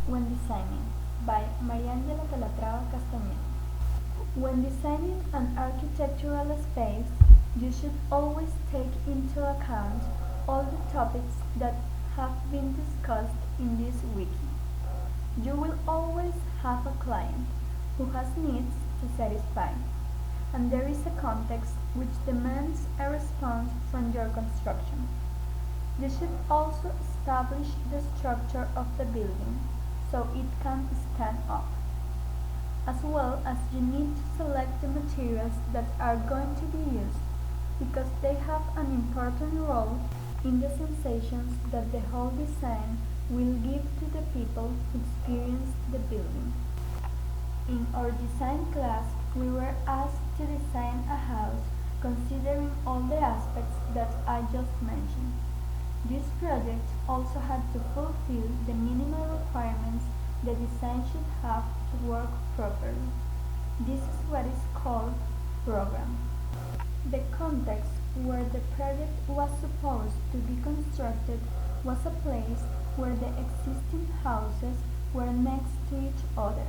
When Designing by Mariangela Castañeda. When designing an architectural space, you should always take into account all the topics that have been discussed in this wiki. You will always have a client who has needs to satisfy, and there is a context which demands a response from your construction. You should also establish the structure of the building so it can stand up. As well as you need to select the materials that are going to be used because they have an important role in the sensations that the whole design will give to the people who experience the building. In our design class, we were asked to design a house considering all the aspects that I just mentioned. This project also had to fulfill the minimal requirements the design should have to work properly. This is what is called program. The context where the project was supposed to be constructed was a place where the existing houses were next to each other,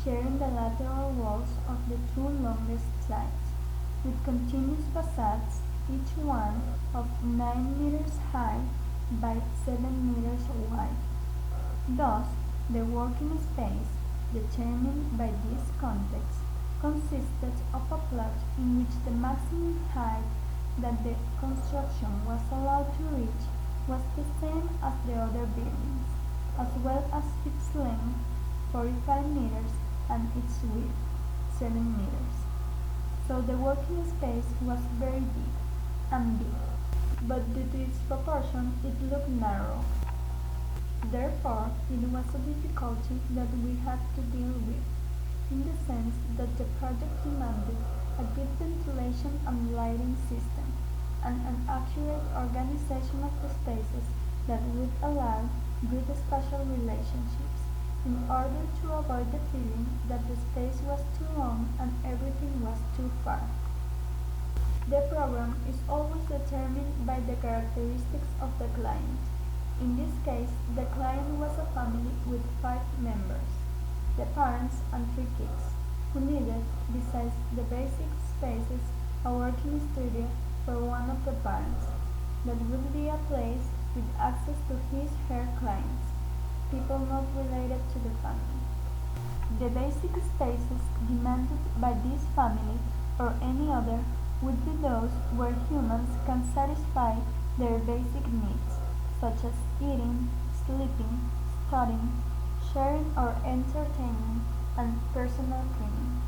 sharing the lateral walls of the two longest sides, with continuous facades, each one of 9 meters high by 7 meters wide. Thus, the working space, determined by this context, consisted of a plot in which the maximum height that the construction was allowed to reach was the same as the other buildings, as well as its length, 45 meters, and its width, 7 meters. So the working space was very big, but due to its proportion it looked narrow. Therefore, it was a difficulty that we had to deal with, in the sense that the project demanded a good ventilation and lighting system, and an accurate organization of the spaces that would allow good spatial relationships, in order to avoid the feeling that the space was too long and everything was too far. The program is always determined by the characteristics of the client. In this case, the client was a family with 5 members, the parents and 3 kids, who needed, besides the basic spaces, a working studio for one of the parents, that would be a place with access to his/her clients, people not related to the family. The basic spaces demanded by this family or any other would be those where humans can satisfy their basic needs, such as eating, sleeping, studying, sharing or entertaining, and personal cleaning.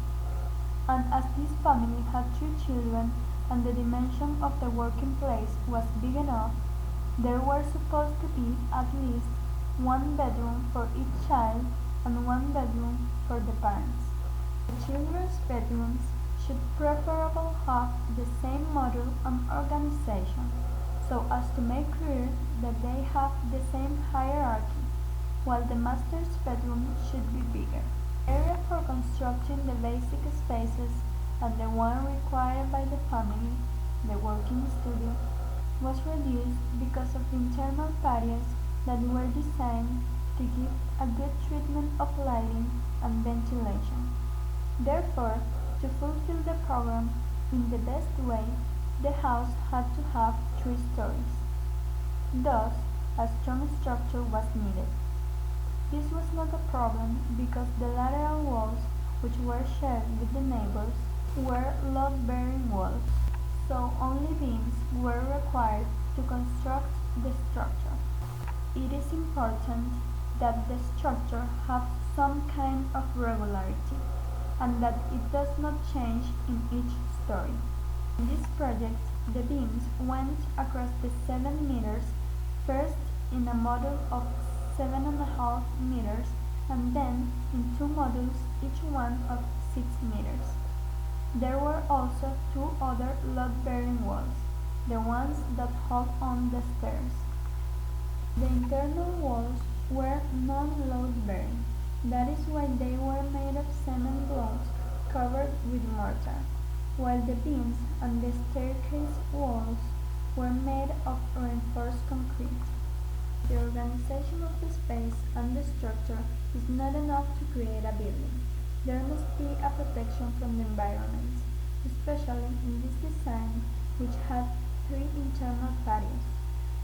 And as this family had 3 children and the dimension of the working place was big enough, there were supposed to be at least 1 bedroom for each child and 1 bedroom for the parents. The children's bedrooms should preferably have the same model and organization, so as to make clear that they have the same hierarchy, while the master's bedroom should be bigger. The area for constructing the basic spaces and the one required by the family, the working studio, was reduced because of the internal patios that were designed to give a good treatment of lighting and ventilation. Therefore, to fulfill the program in the best way, the house had to have 3 stories. Thus, a strong structure was needed. This was not a problem because the lateral walls, which were shared with the neighbors, were load-bearing walls, so only beams were required to construct the structure. It is important that the structure have some kind of regularity, and that it does not change in each story. In this project, the beams went across the 7 meters, first in a module of 7.5 meters, and then in 2 modules, each one of 6 meters. There were also 2 other load-bearing walls, the ones that hold on the stairs. The internal walls were non-load-bearing. That is why they were made of cement blocks covered with mortar, while the beams and the staircase walls were made of reinforced concrete. The organization of the space and the structure is not enough to create a building. There must be a protection from the environment, especially in this design which had three internal patios,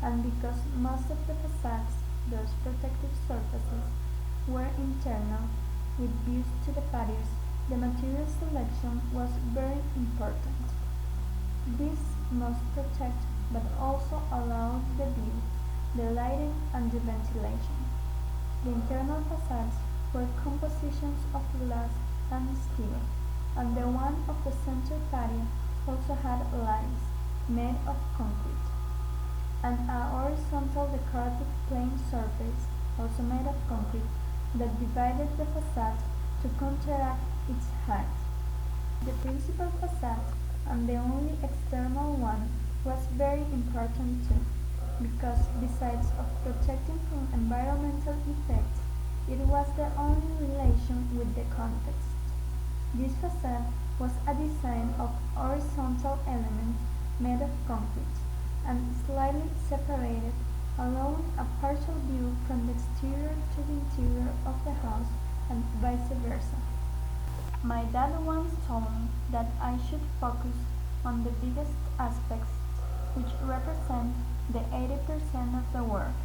and because most of the facades, those protective surfaces, were internal with views to the patios, the material selection was very important. This must protect but also allow the view, the lighting and the ventilation. The internal facades were compositions of glass and steel, and the one of the center patio also had lines made of concrete, and a horizontal decorative plain surface, also made of concrete, that divided the facade to counteract its height. The principal facade, and the only external one, was very important too, because besides of protecting from environmental effects, it was the only relation with the context. This facade was a design of horizontal elements made of concrete, and slightly separated, allowing a partial view from the exterior to the interior of the house and vice versa. My dad once told me that I should focus on the biggest aspects which represent the 80% of the work,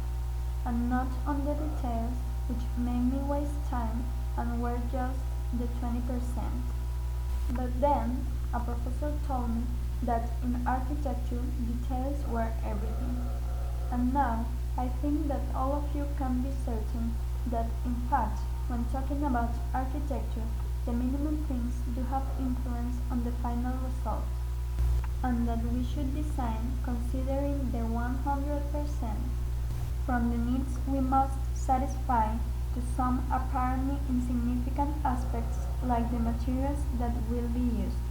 and not on the details which made me waste time and were just the 20%. But then a professor told me that in architecture details were everything. And now I think that all of you can be certain that in fact when talking about architecture the minimum things do have influence on the final result, and that we should design considering the 100% from the needs we must satisfy to some apparently insignificant aspects like the materials that will be used.